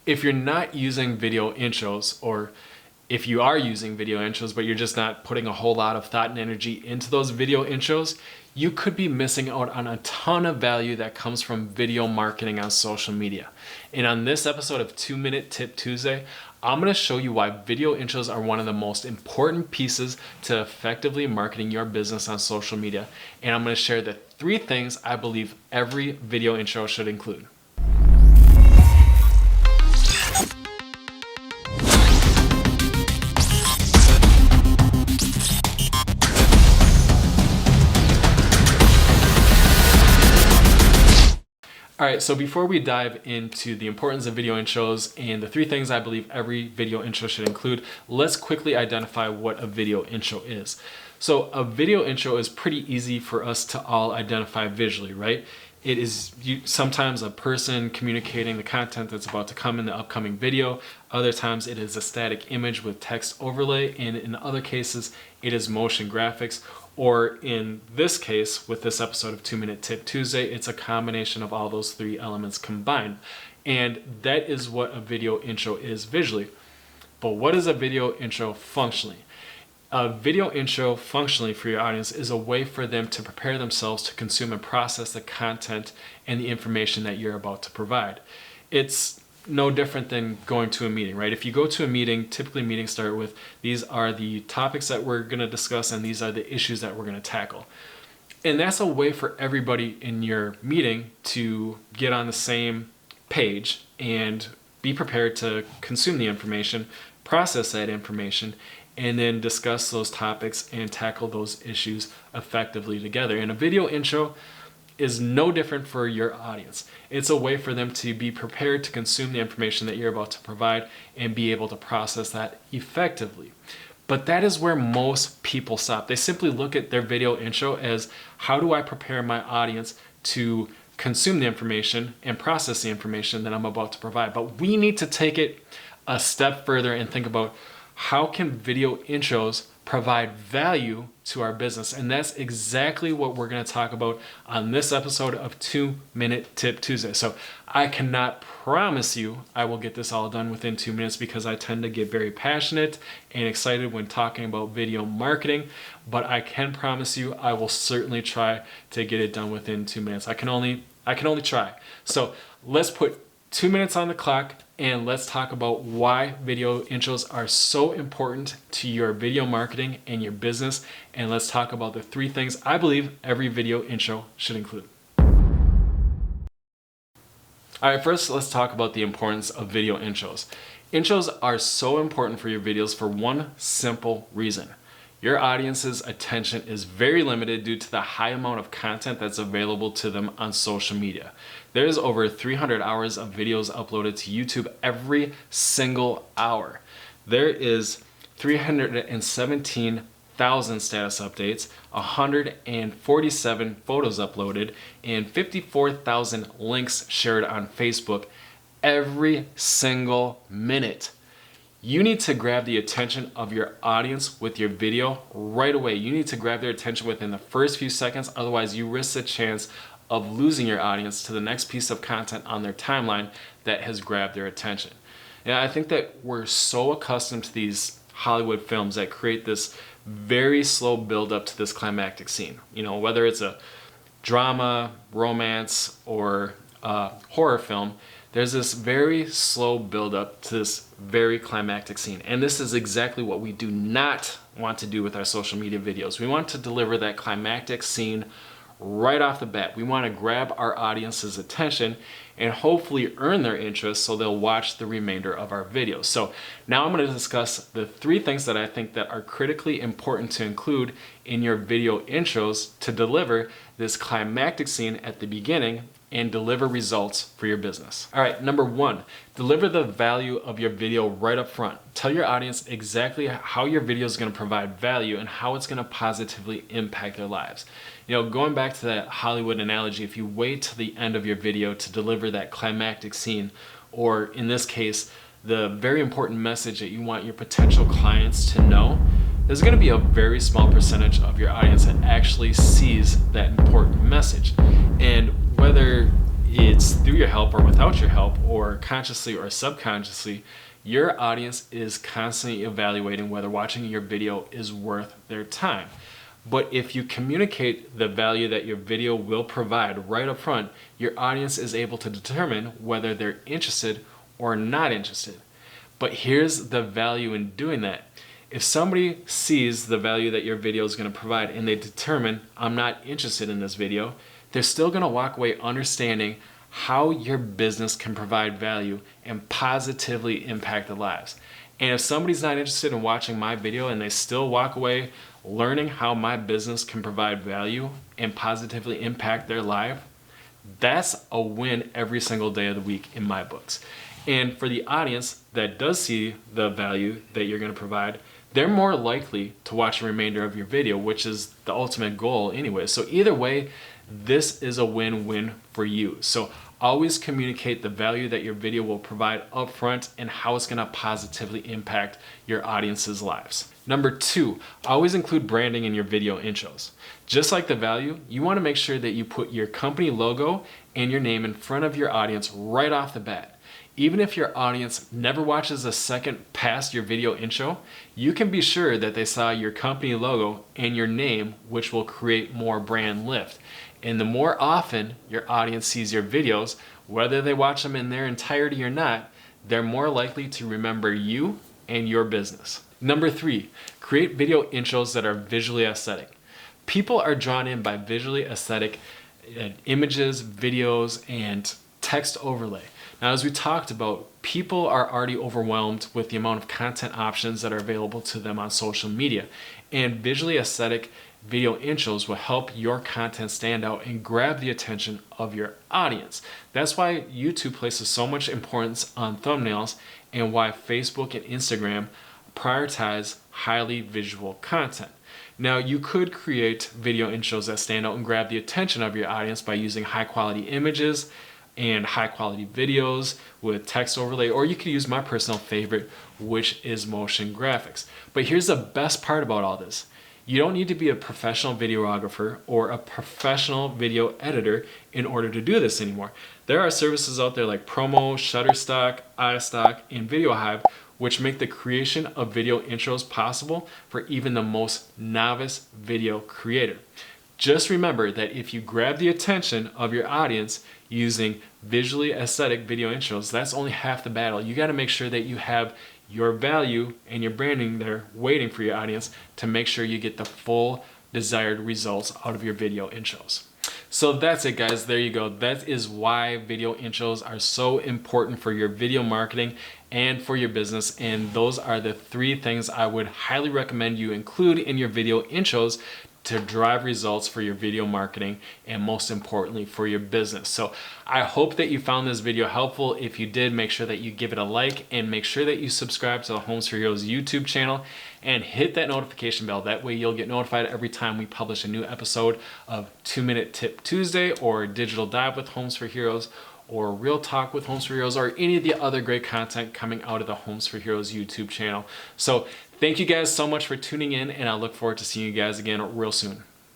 if you're not using video intros, or if you are using video intros, but you're just not putting a whole lot of thought and energy into those video intros, you could be missing out on a ton of value that comes from video marketing on social media. And on this episode of 2-Minute Tip Tuesday, I'm going to show you why video intros are one of the most important pieces to effectively marketing your business on social media. And I'm going to share the 3 things I believe every video intro should include. All right, so before we dive into the importance of video intros and the 3 things I believe every video intro should include, let's quickly identify what a video intro is. So a video intro is pretty easy for us to all identify visually, right? It is sometimes a person communicating the content that's about to come in the upcoming video. Other times it is a static image with text overlay, and in other cases it is motion graphics. Or in this case, with this episode of 2-Minute Tip Tuesday, it's a combination of all those 3 elements combined. And that is what a video intro is visually. But what is a video intro functionally? A video intro functionally for your audience is a way for them to prepare themselves to consume and process the content and the information that you're about to provide. It's no different than going to a meeting, right? If you go to a meeting, typically meetings start with, these are the topics that we're going to discuss and these are the issues that we're going to tackle. And that's a way for everybody in your meeting to get on the same page and be prepared to consume the information, process that information, and then discuss those topics and tackle those issues effectively together. And a video intro is no different for your audience. It's a way for them to be prepared to consume the information that you're about to provide and be able to process that effectively. But that is where most people stop. They simply look at their video intro as, how do I prepare my audience to consume the information and process the information that I'm about to provide? But we need to take it a step further and think about, how can video intros provide value to our business? And that's exactly what we're going to talk about on this episode of 2-Minute Tip Tuesday. So I cannot promise you I will get this all done within 2 minutes, because I tend to get very passionate and excited when talking about video marketing, but I can promise you I will certainly try to get it done within 2 minutes. I can only try. So let's put 2 minutes on the clock, and let's talk about why video intros are so important to your video marketing and your business. And let's talk about the 3 things I believe every video intro should include. All right, first let's talk about the importance of video intros. Intros are so important for your videos for one simple reason. Your audience's attention is very limited due to the high amount of content that's available to them on social media. There's over 300 hours of videos uploaded to YouTube every single hour. There is 317,000 status updates, 147 photos uploaded, and 54,000 links shared on Facebook every single minute. You need to grab the attention of your audience with your video right away. You need to grab their attention within the first few seconds, otherwise you risk the chance of losing your audience to the next piece of content on their timeline that has grabbed their attention. And I think that we're so accustomed to these Hollywood films that create this very slow build up to this climactic scene. You know, whether it's a drama, romance, or a horror film, there's this very slow build up to this very climactic scene. And this is exactly what we do not want to do with our social media videos. We want to deliver that climactic scene right off the bat. We want to grab our audience's attention and hopefully earn their interest so they'll watch the remainder of our videos. So now I'm going to discuss the 3 things that I think that are critically important to include in your video intros to deliver this climactic scene at the beginning and deliver results for your business. All right, number 1, deliver the value of your video right up front. Tell your audience exactly how your video is going to provide value and how it's going to positively impact their lives. You know, going back to that Hollywood analogy, if you wait till the end of your video to deliver that climactic scene, or in this case, the very important message that you want your potential clients to know, there's going to be a very small percentage of your audience that actually sees that important message. And whether it's through your help or without your help, or consciously or subconsciously, your audience is constantly evaluating whether watching your video is worth their time. But if you communicate the value that your video will provide right up front, your audience is able to determine whether they're interested or not interested. But here's the value in doing that. If somebody sees the value that your video is going to provide and they determine, I'm not interested in this video, they're still going to walk away understanding how your business can provide value and positively impact their lives. And if somebody's not interested in watching my video and they still walk away learning how my business can provide value and positively impact their life, that's a win every single day of the week in my books. And for the audience that does see the value that you're going to provide, they're more likely to watch the remainder of your video, which is the ultimate goal anyway. So either way, this is a win-win for you. So always communicate the value that your video will provide up front and how it's going to positively impact your audience's lives. Number 2, always include branding in your video intros. Just like the value, you want to make sure that you put your company logo and your name in front of your audience right off the bat. Even if your audience never watches a second past your video intro, you can be sure that they saw your company logo and your name, which will create more brand lift. And the more often your audience sees your videos, whether they watch them in their entirety or not, they're more likely to remember you and your business. Number 3, create video intros that are visually aesthetic. People are drawn in by visually aesthetic images, videos, and text overlay. Now, as we talked about, people are already overwhelmed with the amount of content options that are available to them on social media. And visually aesthetic video intros will help your content stand out and grab the attention of your audience. That's why YouTube places so much importance on thumbnails and why Facebook and Instagram prioritize highly visual content. Now, you could create video intros that stand out and grab the attention of your audience by using high quality images and high quality videos with text overlay, or you could use my personal favorite, which is motion graphics. But here's the best part about all this. You don't need to be a professional videographer or a professional video editor in order to do this anymore. There are services out there like Promo, Shutterstock, iStock, and VideoHive, which make the creation of video intros possible for even the most novice video creator. Just remember that if you grab the attention of your audience using visually aesthetic video intros, that's only half the battle. You got to make sure that you have your value and your branding there waiting for your audience to make sure you get the full desired results out of your video intros. So that's it, guys. There you go. That is why video intros are so important for your video marketing and for your business. And those are the 3 things I would highly recommend you include in your video intros to drive results for your video marketing and most importantly for your business. So I hope that you found this video helpful. If you did, make sure that you give it a like and make sure that you subscribe to the Homes for Heroes YouTube channel and hit that notification bell. That way you'll get notified every time we publish a new episode of 2-Minute Tip Tuesday or Digital Dive with Homes for Heroes or Real Talk with Homes for Heroes or any of the other great content coming out of the Homes for Heroes YouTube channel. So thank you guys so much for tuning in, and I look forward to seeing you guys again real soon.